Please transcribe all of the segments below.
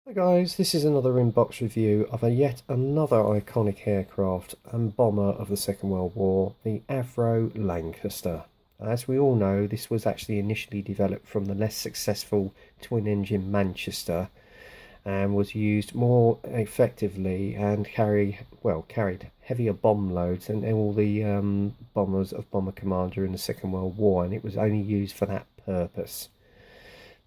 Hi guys, this is another inbox review of yet another iconic aircraft and bomber of the Second World War, the Avro Lancaster. As we all know, this was actually initially developed from the less successful twin-engine Manchester and was used more effectively and carried heavier bomb loads than all the bombers of Bomber Commander in the Second World War, and it was only used for that purpose.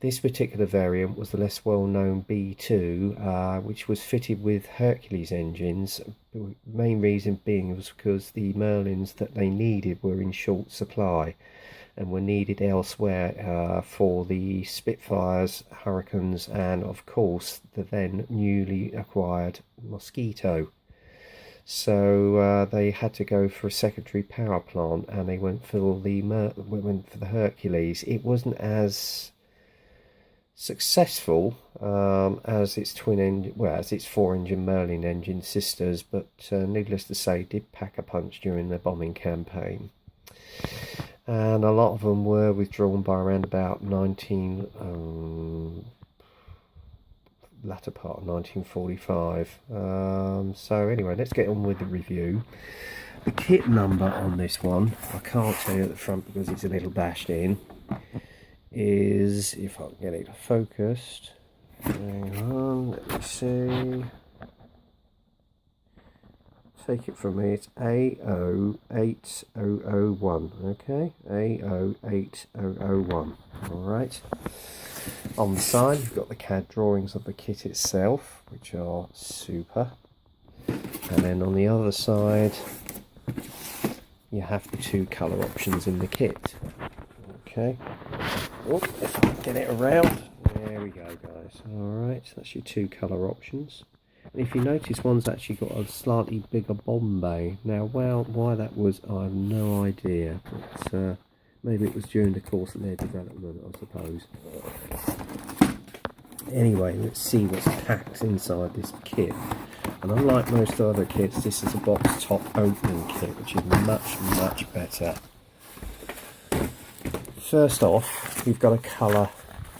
This particular variant was the less well-known B2, which was fitted with Hercules engines. The main reason being was because the Merlins that they needed were in short supply and were needed elsewhere for the Spitfires, Hurricanes, and of course the then newly acquired Mosquito. So they had to go for a secondary power plant, and they went for the Hercules. It wasn't as successful as its four-engine Merlin engine sisters, but needless to say, did pack a punch during the bombing campaign. And a lot of them were withdrawn by around about latter part of 1945. So anyway, let's get on with the review. The kit number on this one, I can't tell you at the front because it's a little bashed in, is, if I can get it focused, hang on, let me see, take it from me, it's A08001, okay, A08001, alright. On the side you've got the CAD drawings of the kit itself, which are super, and then on the other side you have the two colour options in the kit. Okay, oh, if I can get it around, there we go guys. Alright, so that's your two colour options. And if you notice, one's actually got a slightly bigger bomb bay. Now, well, why that was, I have no idea, but maybe it was during the course of their development, I suppose. Anyway, let's see what's packed inside this kit. And unlike most other kits, this is a box top opening kit, which is much better. First off, we've got a colour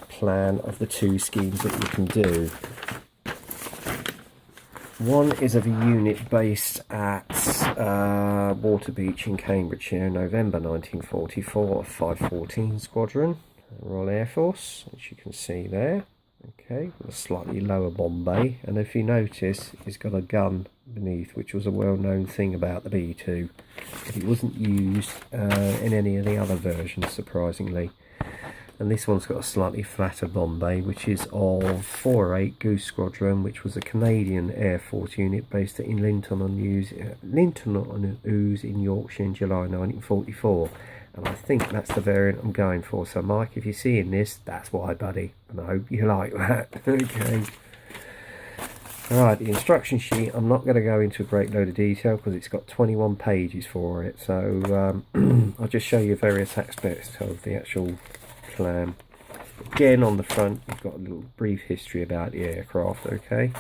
plan of the two schemes that you can do. One is of a unit based at Waterbeach in Cambridgeshire, November 1944, 514 Squadron, Royal Air Force, which you can see there. Okay, with a slightly lower bomb bay, and if you notice, it's got a gun beneath, which was a well-known thing about the B2. It wasn't used in any of the other versions, surprisingly. And this one's got a slightly flatter bomb bay, which is of 408 Goose Squadron, which was a Canadian Air Force unit based in Linton-on-Ouse in Yorkshire in July 1944. And I think that's the variant I'm going for. So Mike, if you're seeing this, that's why, buddy, and I hope you like that. Okay. Alright, the instruction sheet, I'm not going to go into a great load of detail because it's got 21 pages for it. So I'll just show you various aspects of the actual plan. Again, on the front, you've got a little brief history about the aircraft, okay?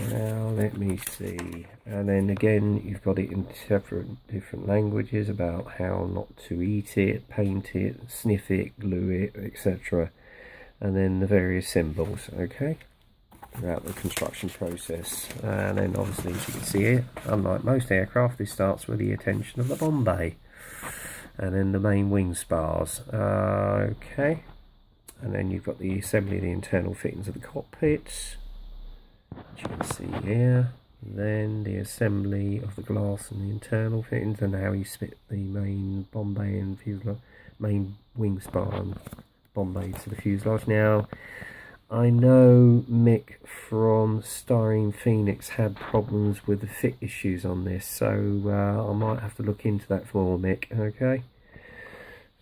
Now, let me see. And then again, you've got it in different languages about how not to eat it, paint it, sniff it, glue it, etc. And then the various symbols, okay, throughout the construction process. And then obviously, as you can see it, unlike most aircraft, this starts with the attention of the bomb bay. And then the main wing spars, okay. And then you've got the assembly of the internal fittings of the cockpits, which you can see here. Then the assembly of the glass and the internal fittings, and how you split the main bomb bay and fuselage, main wing spar and bomb bay to the fuselage. Now, I know Mick from Styrene Phoenix had problems with the fit issues on this, so I might have to look into that for Mick, okay?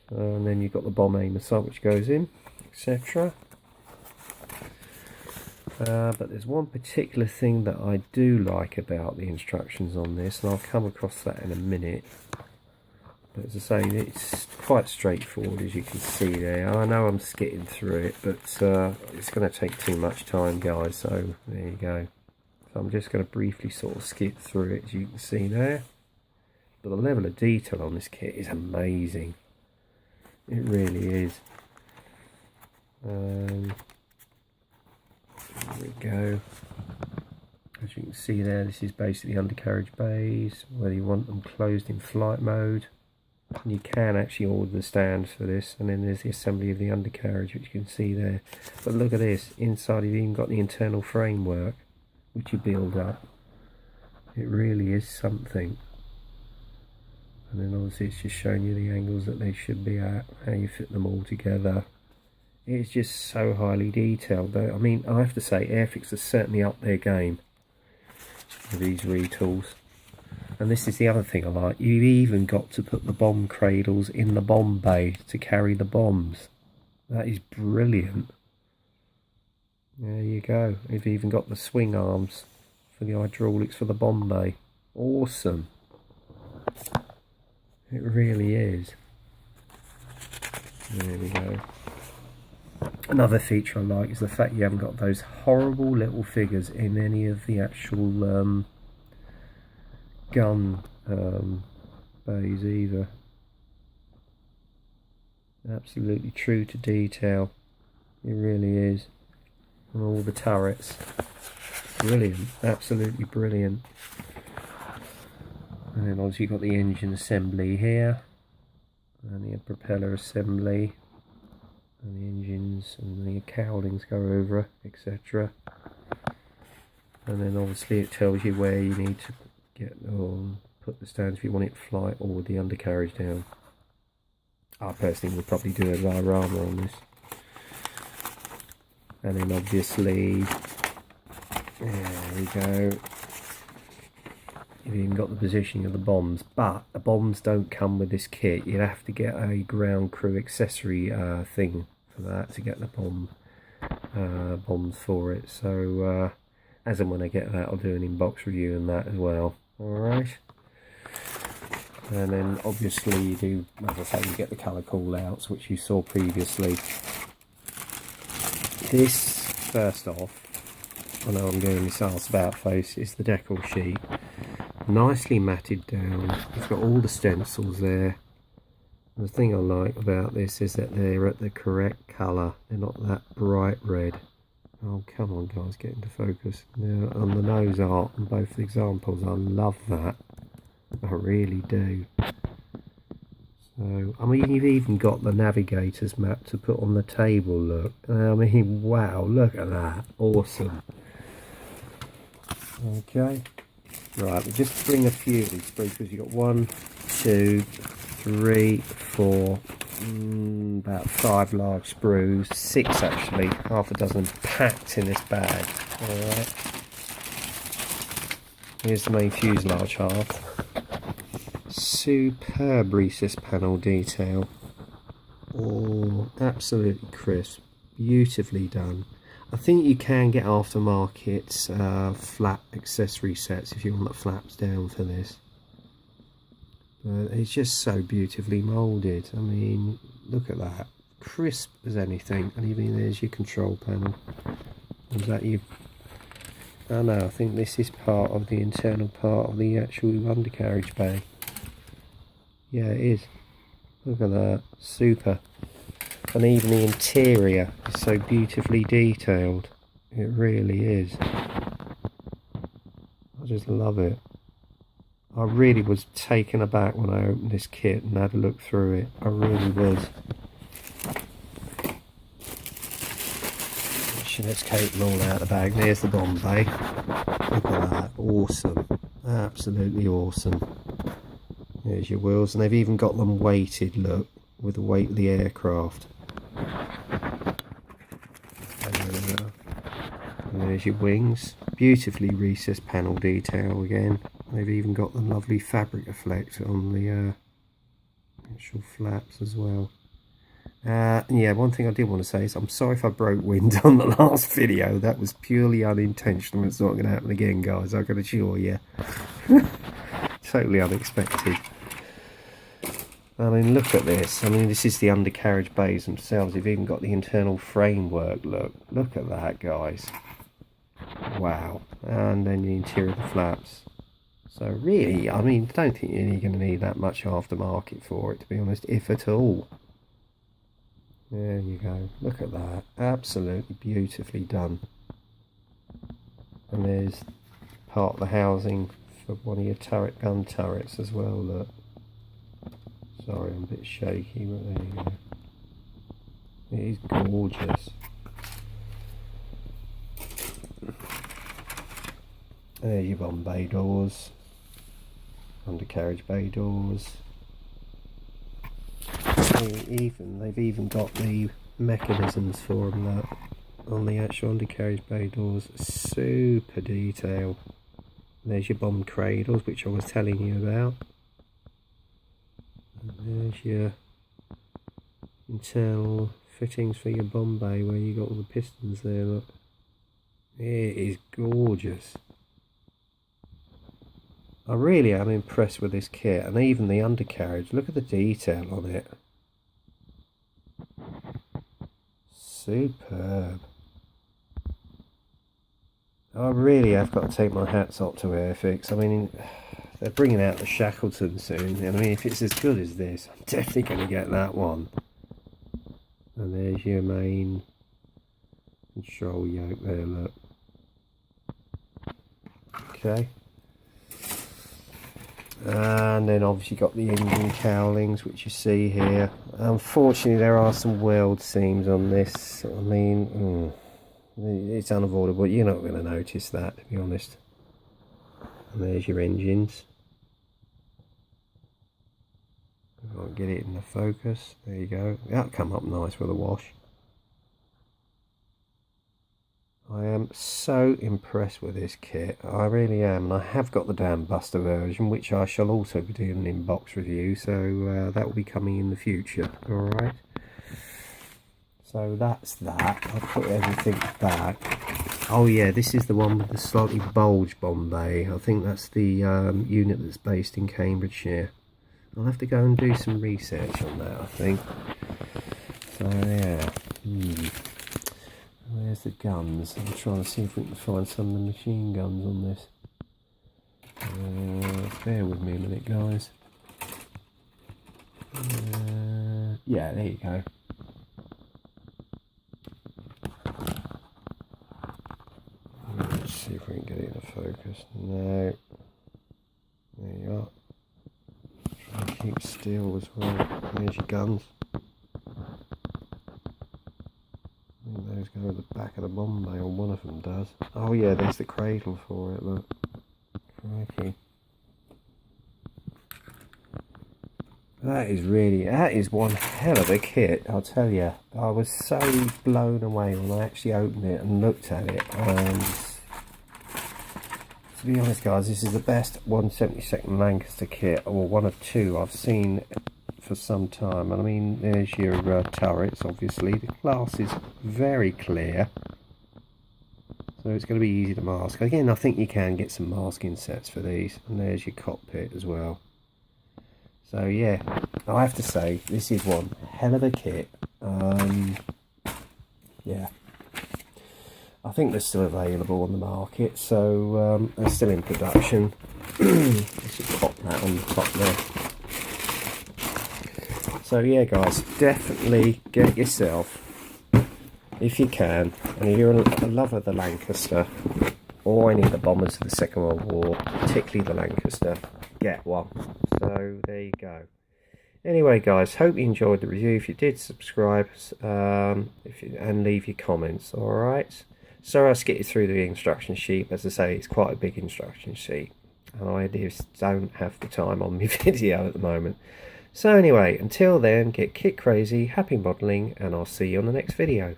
And then you've got the bomb aimer sub which goes in, etc. But there's one particular thing that I do like about the instructions on this, and I'll come across that in a minute. But as I say, it's quite straightforward, as you can see there. I know I'm skipping through it, but it's going to take too much time, guys, so there you go. So I'm just going to briefly sort of skip through it, as you can see there. But the level of detail on this kit is amazing. It really is. There we go. As you can see there, this is basically undercarriage bays, whether you want them closed in flight mode. And you can actually order the stands for this, and then there's the assembly of the undercarriage, which you can see there. But look at this, inside you've even got the internal framework, which you build up. It really is something. And then obviously it's just showing you the angles that they should be at, how you fit them all together. It's just so highly detailed though. I mean, I have to say, Airfix has certainly upped their game with these retools. And this is the other thing I like, you've even got to put the bomb cradles in the bomb bay to carry the bombs. That is brilliant. There you go, you've even got the swing arms for the hydraulics for the bomb bay. Awesome. It really is. There we go. Another feature I like is the fact you haven't got those horrible little figures in any of the actual gun bays either. Absolutely true to detail. It really is. And all the turrets. Brilliant. Absolutely brilliant. And then obviously you've got the engine assembly here. And the propeller assembly. And the engines and the cowlings go over, etc. And then obviously it tells you where you need to get or put the stands if you want it flight or with the undercarriage down. I personally would probably do a diorama on this. And then obviously, there we go. You've even got the positioning of the bombs, but the bombs don't come with this kit. You'd have to get a ground crew accessory thing for that to get the bombs for it. So as and when I get that, I'll do an inbox review on that as well. Alright. And then obviously you do, as I say, you get the colour call outs which you saw previously. This, first off, I know I'm doing this arse about face, is the decal sheet. Nicely matted down. It's got all the stencils there. And the thing I like about this is that they're at the correct colour. They're not that bright red. Oh, come on guys, get into focus. Now, on the nose art and both examples, I love that. I really do. So, I mean, you've even got the navigator's map to put on the table, look. I mean, wow, look at that. Awesome. Okay. Right, we'll just bring a few of these through because you've got 1, 2, 3, 4, about 5 large sprues, 6 actually, half a dozen packed in this bag. Alright. Here's the main fuselage half. Superb recess panel detail. Oh, absolutely crisp. Beautifully done. I think you can get aftermarket flap accessory sets if you want the flaps down for this. But it's just so beautifully moulded. I mean, look at that. Crisp as anything. And even there's your control panel. Is that you? Oh no, I think this is part of the internal part of the actual undercarriage bay. Yeah, it is. Look at that. Super. And even the interior is so beautifully detailed. It really is. I just love it. I really was taken aback when I opened this kit and had a look through it. I really was. Actually, let's take them all out of the bag. There's the bomb bay. Look at that. Awesome. Absolutely awesome. There's your wheels. And they've even got them weighted, look, with the weight of the aircraft. And there's your wings. Beautifully recessed panel detail again. They've even got the lovely fabric effect on the actual flaps as well. Yeah, one thing I did want to say is I'm sorry if I broke wind on the last video. That was purely unintentional. It's not going to happen again, guys, I can assure you. Totally unexpected. I mean, look at this. I mean, this is the undercarriage bays themselves. You've even got the internal framework. Look at that, guys. Wow. And then the interior of the flaps. So really, I mean, I don't think you're going to need that much aftermarket for it, to be honest, if at all. There you go, look at that, absolutely beautifully done. And there's part of the housing for one of your gun turrets as well, look. Sorry, I'm a bit shaky, but there you go. It is gorgeous. There's your bomb bay doors, undercarriage bay doors. They've even got the mechanisms for them, look, on the actual undercarriage bay doors. Super detail. There's your bomb cradles, which I was telling you about. And there's your internal fittings for your bomb bay, where you got all the pistons there, look. It is gorgeous. I really am impressed with this kit, and even the undercarriage. Look at the detail on it. Superb. I really have got to take my hats off to Airfix. I mean, they're bringing out the Shackleton soon. I mean, if it's as good as this, I'm definitely going to get that one. And there's your main control yoke there, look. Okay. And then obviously got the engine cowlings, which you see here. Unfortunately, there are some weld seams on this. I mean, it's unavoidable. You're not going to notice that, to be honest. And there's your engines. I'll get it in the focus. There you go. That'll come up nice with a wash. I am so impressed with this kit, I really am, and I have got the Dan Buster version, which I shall also be doing an in-box review, so that will be coming in the future. Alright, so that's that. I'll put everything back. Oh yeah, this is the one with the slightly bulged bomb bay. I think that's the unit that's based in Cambridgeshire. I'll have to go and do some research on that, I think. So yeah. Where's the guns? I'm trying to see if we can find some of the machine guns on this. Bear with me a minute, guys. Yeah, there you go. Let's see if we can get it in focus. No. There you are. Try and keep still as well. There's your guns. Those go at the back of the bomb bay, or one of them does. Oh yeah, there's the cradle for it, look. Crikey. That is one hell of a kit, I'll tell you. I was so blown away when I actually opened it and looked at it, and to be honest guys, this is the best 1/72 Lancaster kit, or one of two I've seen for some time. And I mean, there's your turrets, obviously. The glass is very clear, so it's going to be easy to mask. Again, I think you can get some masking sets for these. And there's your cockpit as well. So yeah, I have to say, this is one hell of a kit. Yeah, I think they're still available on the market, so they're still in production. Let's just pop that on the top there. So yeah guys, definitely get yourself, if you can, and if you're a lover of the Lancaster or any of the bombers of the Second World War, particularly the Lancaster, get one. So there you go. Anyway guys, hope you enjoyed the review. If you did, subscribe and leave your comments. Alright, so I'll get you through the instruction sheet. As I say, it's quite a big instruction sheet, and I just don't have the time on my video at the moment. So anyway, until then, get kit crazy, happy modelling, and I'll see you on the next video.